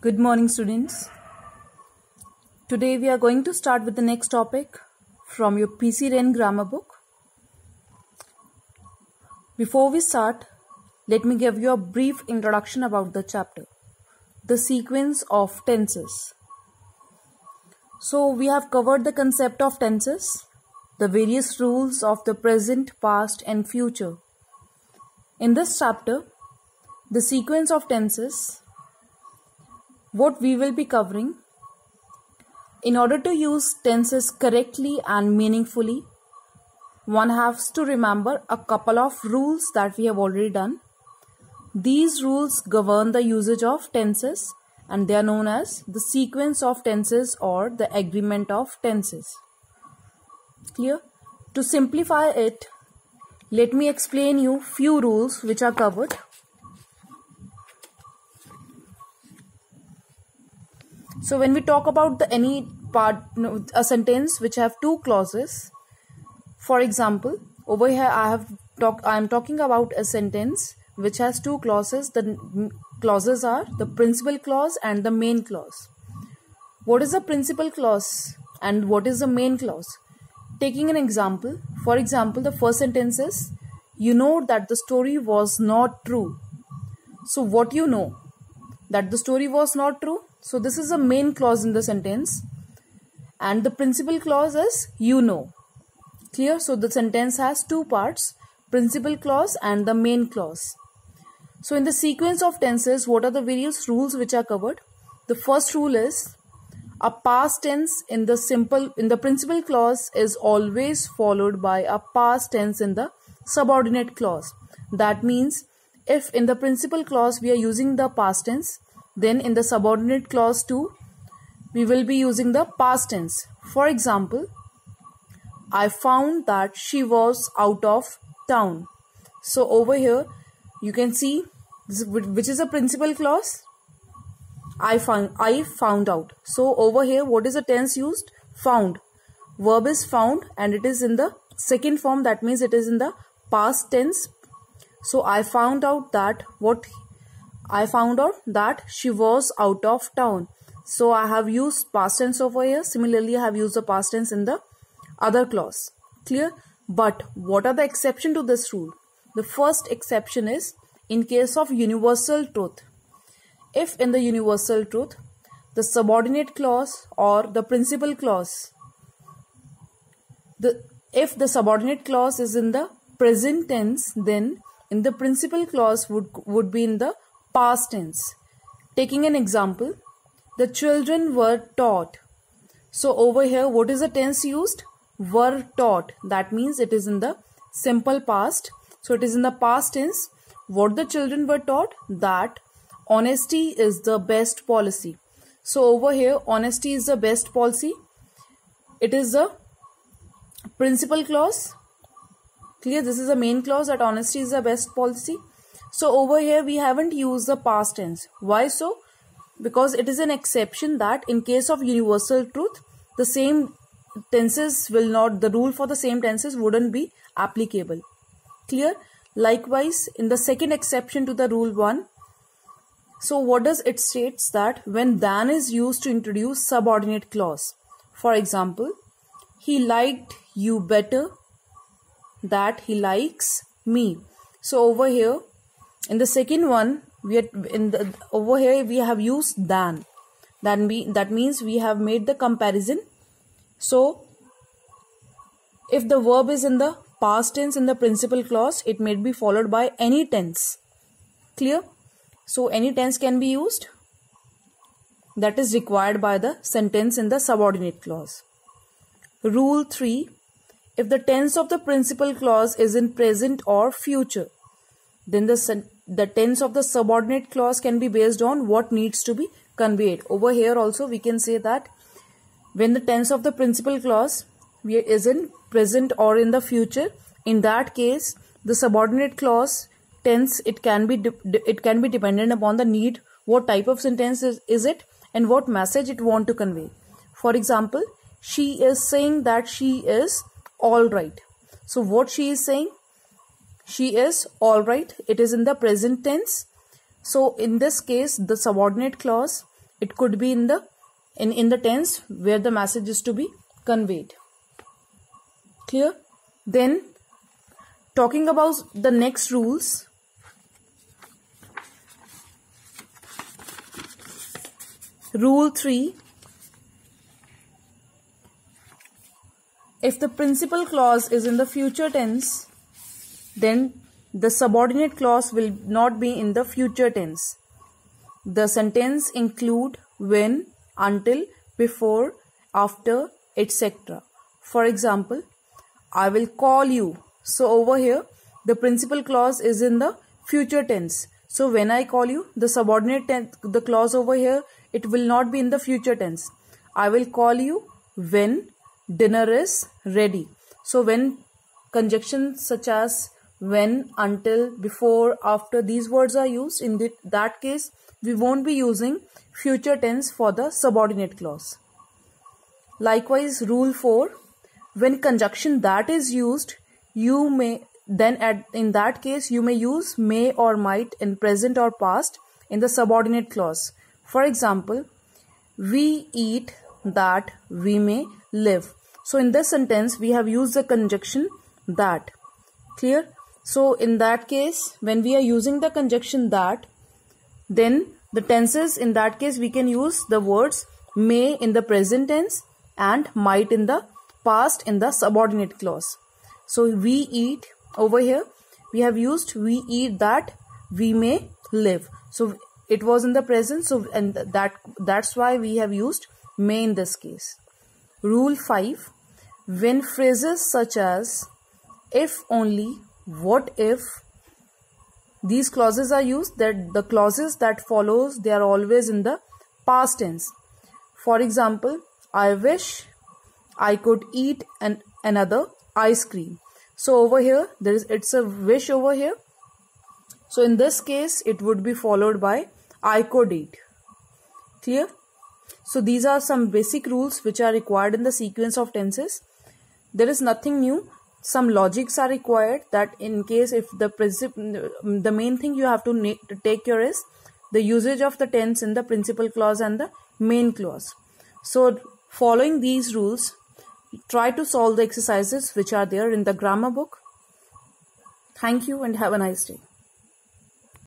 Good morning, students. Today we are going to start with the next topic from your PC Ren grammar book. Before we start, let me give you a brief introduction about the chapter, the sequence of tenses. So we have covered the concept of tenses, the various rules of the present, past and future. In this chapter, the sequence of tenses, what we will be covering. In order to use tenses correctly and meaningfully, one has to remember a couple of rules that we have already done. These rules govern the usage of tenses and they are known as the sequence of tenses or the agreement of tenses. Clear? To simplify it, let me explain you few rules which are covered. So when we talk about a sentence which have two clauses, for example, over here I am talking about a sentence which has two clauses. The clauses are the principal clause and the main clause. What is the principal clause and what is the main clause? Taking an example, for example, the first sentence is, you know that the story was not true. So what you know? That the story was not true. So this is the main clause in the sentence and the principal clause is you know. Clear? So the sentence has two parts, principal clause and the main clause. So in the sequence of tenses, what are the various rules which are covered? The first rule is a past tense in the principal clause is always followed by a past tense in the subordinate clause. That means if in the principal clause we are using the past tense, then in the subordinate clause too, we will be using the past tense. For example, I found that she was out of town. So over here, you can see which is a principal clause. I found out. So over here, what is the tense used? Found. Verb is found and it is in the second form. That means it is in the past tense. So I found out that she was out of town. So I have used past tense over here. Similarly, I have used the past tense in the other clause. Clear? But what are the exception to this rule? The first exception is in case of universal truth. If in the universal truth, the subordinate clause or the principal clause, if the subordinate clause is in the present tense, then in the principal clause would be in the past tense. Taking an example, the children were taught. So over here, what is the tense used? Were taught. That means it is in the simple past. So it is in the past tense. What the children were taught? That honesty is the best policy. So over here, honesty is the best policy. It is the principal clause. Clear? This is the main clause, that honesty is the best policy. So over here we haven't used the past tense. Why so? Because it is an exception that in case of universal truth, the same tenses the rule for the same tenses wouldn't be applicable. Clear? Likewise, in the second exception to the rule 1, so what does it states that when than is used to introduce subordinate clause. For example, he liked you better, that he likes me. So over here, in the second one, over here we have used than. That means we have made the comparison. So if the verb is in the past tense in the principal clause, it may be followed by any tense. Clear? So any tense can be used that is required by the sentence in the subordinate clause. Rule 3. If the tense of the principal clause is in present or future, then the tense of the subordinate clause can be based on what needs to be conveyed. Over here also we can say that when the tense of the principal clause is in present or in the future, in that case the subordinate clause tense it can be dependent upon the need, what type of sentence is it and what message it want to convey. For example, she is saying that she is all right. So what she is saying? She is all right. It is in the present tense. So in this case, the subordinate clause it could be in the tense where the message is to be conveyed. Clear? Then talking about the next rules. Rule 3. If the principal clause is in the future tense, then the subordinate clause will not be in the future tense. The sentence include when, until, before, after, etc. For example, I will call you. So over here, the principal clause is in the future tense. So when I call you, the subordinate tense, the clause over here, it will not be in the future tense. I will call you when dinner is ready. So when conjunctions such as when, until, before, after, these words are used, in that case, we won't be using future tense for the subordinate clause. Likewise, rule 4, when conjunction that is used, you may then in that case you may use may or might in present or past in the subordinate clause. For example, we eat that we may live. So in this sentence we have used the conjunction that. Clear? So in that case, when we are using the conjunction that, then the tenses in that case we can use the words may in the present tense and might in the past in the subordinate clause. So we eat, over here we have used we eat that we may live. So it was in the present, so and that's why we have used may in this case. Rule 5. When phrases such as if only, what if, these clauses are used, that the clauses that follows, they are always in the past tense. For example, I wish I could eat another ice cream. So over here it's a wish over here. So in this case it would be followed by I could eat. Clear? So these are some basic rules which are required in the sequence of tenses. There is nothing new. Some logics are required, that in case if the main thing you have to take care is the usage of the tense in the principal clause and the main clause. So following these rules, try to solve the exercises which are there in the grammar book. Thank you and have a nice day.